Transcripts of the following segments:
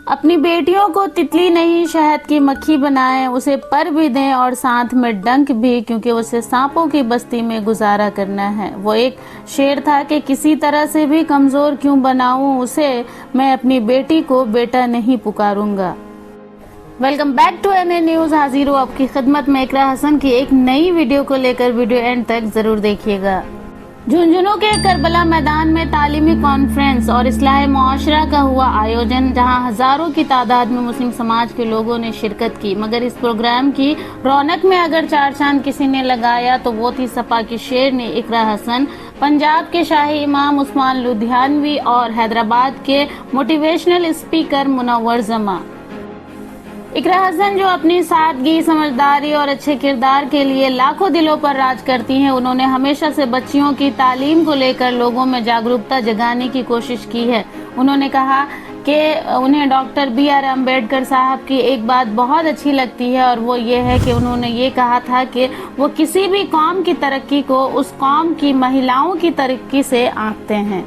اپنی بیٹیوں کو تتلی نہیں شہد کی مکھی بنائیں، اسے پر بھی دیں اور ساتھ میں ڈنک بھی، کیونکہ اسے سانپوں کی بستی میں گزارا کرنا ہے۔ وہ ایک شعر تھا کہ کسی طرح سے بھی کمزور کیوں بناؤں اسے، میں اپنی بیٹی کو بیٹا نہیں پکاروں گا۔ Welcome back to N A news, حاضر ہوں آپ کی خدمت میں اقرا حسن کی ایک نئی ویڈیو کو لے کر۔ ویڈیو اینڈ تک ضرور دیکھیے گا۔ جھنجھنو کے کربلا میدان میں تعلیمی کانفرنس اور اصلاح معاشرہ کا ہوا آیوجن، جہاں ہزاروں کی تعداد میں مسلم سماج کے لوگوں نے شرکت کی، مگر اس پروگرام کی رونق میں اگر چار چاند کسی نے لگایا تو وہ تھی سپا کی شیرنی اقرا حسن، پنجاب کے شاہی امام عثمان لدھیانوی اور حیدرآباد کے موٹیویشنل اسپیکر منور زماں۔ اقرا حسن جو اپنی سادگی، سمجھداری اور اچھے کردار کے لیے لاکھوں دلوں پر راج کرتی ہیں، انہوں نے ہمیشہ سے بچیوں کی تعلیم کو لے کر لوگوں میں جاگرکتا جگانے کی کوشش کی ہے۔ انہوں نے کہا کہ انہیں ڈاکٹر بی آر امبیڈکر صاحب کی ایک بات بہت اچھی لگتی ہے، اور وہ یہ ہے کہ انہوں نے یہ کہا تھا کہ وہ کسی بھی قوم کی ترقی کو اس قوم کی مہیلاؤں کی ترقی سے آنکتے ہیں۔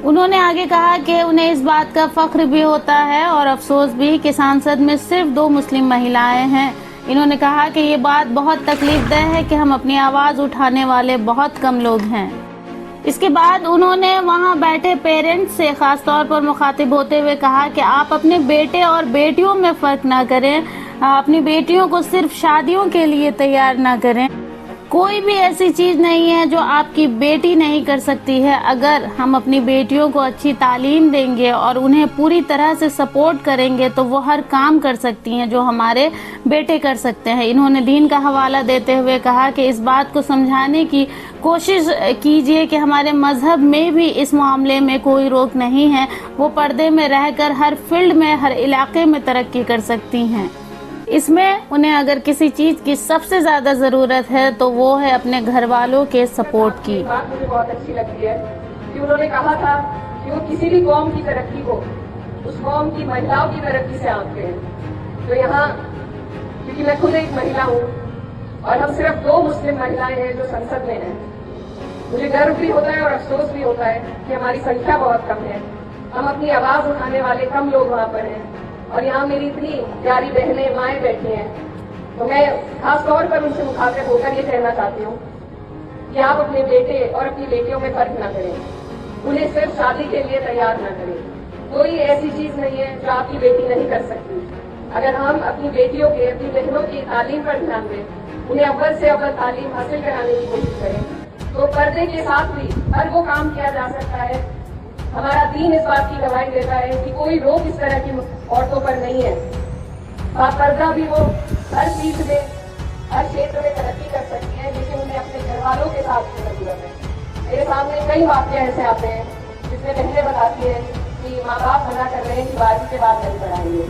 انہوں نے آگے کہا کہ انہیں اس بات کا فخر بھی ہوتا ہے اور افسوس بھی کہ سانسد میں صرف 2 مسلم مہیلائیں ہیں۔ انہوں نے کہا کہ یہ بات بہت تکلیف دہ ہے کہ ہم اپنی آواز اٹھانے والے بہت کم لوگ ہیں۔ اس کے بعد انہوں نے وہاں بیٹھے پیرنٹس سے خاص طور پر مخاطب ہوتے ہوئے کہا کہ آپ اپنے بیٹے اور بیٹیوں میں فرق نہ کریں، اپنی بیٹیوں کو صرف شادیوں کے لیے تیار نہ کریں۔ کوئی بھی ایسی چیز نہیں ہے جو آپ کی بیٹی نہیں کر سکتی ہے۔ اگر ہم اپنی بیٹیوں کو اچھی تعلیم دیں گے اور انہیں پوری طرح سے سپورٹ کریں گے تو وہ ہر کام کر سکتی ہیں جو ہمارے بیٹے کر سکتے ہیں۔ انہوں نے دین کا حوالہ دیتے ہوئے کہا کہ اس بات کو سمجھانے کی کوشش کیجیے کہ ہمارے مذہب میں بھی اس معاملے میں کوئی روک نہیں ہے، وہ پردے میں رہ کر ہر فیلڈ میں، ہر علاقے میں ترقی کر سکتی ہیں۔ اس میں انہیں اگر کسی چیز کی سب سے زیادہ ضرورت ہے تو وہ ہے اپنے گھر والوں کے سپورٹ کی۔ بات مجھے بہت اچھی لگتی ہے کہ انہوں نے کہا تھا کہ وہ کسی بھی قوم کی ترقی کو اس قوم کی مہیلاؤں کی ترقی سے آنکتے ہیں۔ تو یہاں کیونکہ میں خود ایک مہیلا ہوں اور ہم صرف 2 مسلم مہیلائیں ہیں جو سنسد میں ہیں، مجھے گرو بھی ہوتا ہے اور افسوس بھی ہوتا ہے کہ ہماری سنکھیا بہت کم ہے، ہم اپنی آواز اٹھانے والے کم لوگ وہاں پر ہیں، اور یہاں میری اتنی پیاری بہنیں، مائیں بیٹھی ہیں۔ تو میں خاص طور پر ان سے مخاطب ہو کر یہ کہنا چاہتی ہوں کہ آپ اپنے بیٹے اور اپنی بیٹیوں میں فرق نہ کریں، انہیں صرف شادی کے لیے تیار نہ کریں۔ کوئی ایسی چیز نہیں ہے جو آپ کی بیٹی نہیں کر سکتی۔ اگر ہم اپنی بیٹیوں کے، اپنی بہنوں کی تعلیم پر دھیان دیں، انہیں اول سے اول تعلیم حاصل کرانے کی کوشش کریں، تو پردے کے ساتھ بھی ہر وہ کام کیا جا سکتا ہے۔ ہمارا دین اس بات کی گواہی دیتا ہے کہ کوئی روک اس طرح کی عورتوں پر نہیں ہے۔ پردہ بھی وہ ہر چیز میں، ہر چھیتر میں ترقی کر سکتی ہیں، لیکن انہیں اپنے گھر والوں کے ساتھ ضرورت ہے۔ میرے سامنے کئی واقعے ایسے آتے ہیں جس میں بہنیں بتاتی ہیں کہ ماں باپ منع کر رہے ہیں کہ 12ویں کے بعد نہیں پڑھائیں گے۔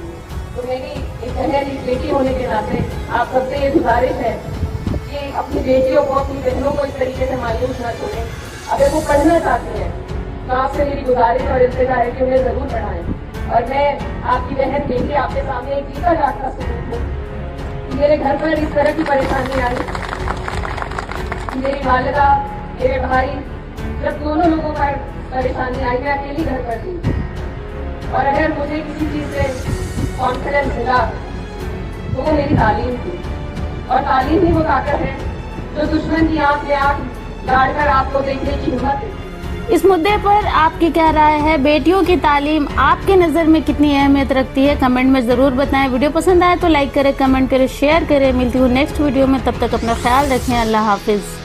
تو میری ایک بہن، ایک بیٹی ہونے کے ناطے آپ سب سے یہ گزارش ہے کہ اپنی بیٹیوں کو، اپنی بہنوں کو اس طریقے سے مایوس نہ چھوڑیں۔ اگر وہ پڑھنا چاہتی ہیں تو آپ سے میری گزارش اور التجا ہے کہ انہیں ضرور پڑھائیں۔ اور میں آپ کی بہن بیٹی آپ کے سامنے ایک جیتا جاگتا ثبوت ہوں کہ میرے گھر پر اس طرح کی پریشانی آئی کہ میری والدہ، میرے بھائی، جب دونوں لوگوں پر پریشانی آئی، میں اکیلی گھر پر تھی، اور اگر مجھے کسی چیز سے کانفیڈنس ملا تو وہ میری تعلیم تھی، اور تعلیم ہی وہ طاقت ہے جو دشمن کی آنکھ میں آنکھ گاڑ کر آپ کو دیکھنے کی ہمت ہے۔ اس مدعے پر آپ کی کیا رائے ہے؟ بیٹیوں کی تعلیم آپ کی نظر میں کتنی اہمیت رکھتی ہے؟ کمنٹ میں ضرور بتائیں۔ ویڈیو پسند آئے تو لائک کریں، کمنٹ کریں، شیئر کریں۔ ملتی ہوں نیکسٹ ویڈیو میں، تب تک اپنا خیال رکھیں۔ اللہ حافظ۔